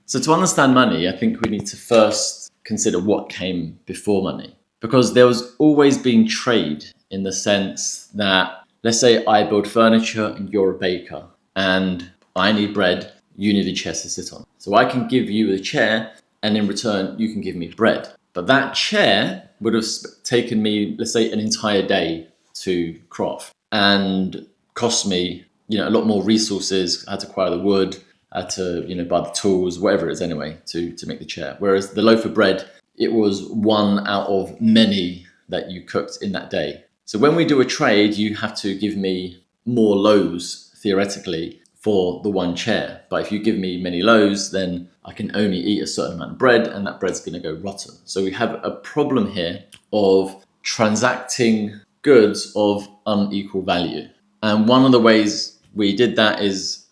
So to understand money, I think we need to first consider what came before money. Because there was always been trade in the sense that, let's say I build furniture and you're a baker and I need bread, you need a chair to sit on. So I can give you a chair and in return you can give me bread. But that chair would have taken me, let's say, an entire day to craft and cost me, a lot more resources. I had to acquire the wood, I had to, buy the tools, whatever it is anyway, to make the chair. Whereas the loaf of bread, it was one out of many that you cooked in that day. So when we do a trade, you have to give me more loaves, theoretically, for the one chair. But if you give me many loaves, then I can only eat a certain amount of bread and that bread's going to go rotten. So we have a problem here of transacting goods of unequal value. And one of the ways we did that is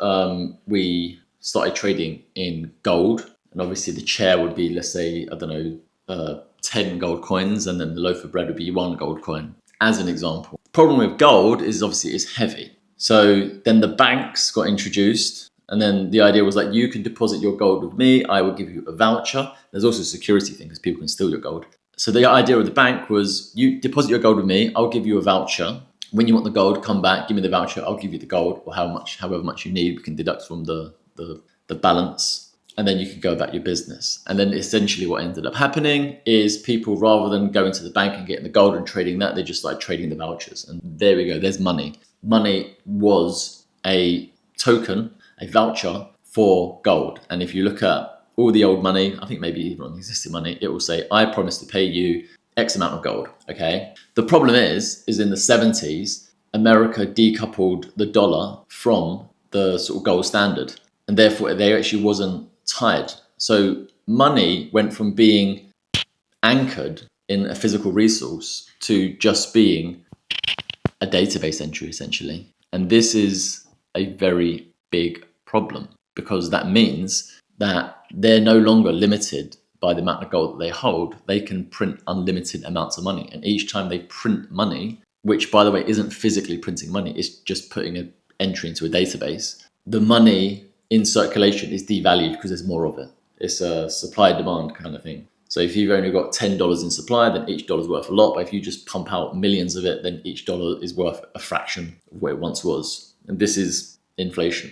we started trading in gold. And obviously the chair would be, let's say, 10 gold coins, and then the loaf of bread would be 1 gold coin, as an example. The problem with gold is obviously it's heavy. So then the banks got introduced, and then the idea was like, you can deposit your gold with me, I will give you a voucher. There's also a security thing because people can steal your gold. So the idea of the bank was, you deposit your gold with me, I'll give you a voucher. When you want the gold, come back, give me the voucher, I'll give you the gold, or however much you need, we can deduct from the balance. And then you can go about your business. And then essentially what ended up happening is people, rather than going to the bank and getting the gold and trading that, they just started trading the vouchers. And there we go, there's money. Money was a token, a voucher for gold. And if you look at all the old money, I think maybe even on existing money, it will say, I promise to pay you X amount of gold, okay? The problem is in the 70s, America decoupled the dollar from the sort of gold standard. And therefore, they actually wasn't tied. So money went from being anchored in a physical resource to just being a database entry, essentially. And this is a very big problem, because that means that they're no longer limited by the amount of gold that they hold. They can print unlimited amounts of money. And each time they print money, which by the way isn't physically printing money, it's just putting an entry into a database, the money in circulation is devalued because there's more of it. It's a supply demand kind of thing. So if you've only got $10 in supply, then each dollar is worth a lot. But if you just pump out millions of it, then each dollar is worth a fraction of what it once was. And this is inflation.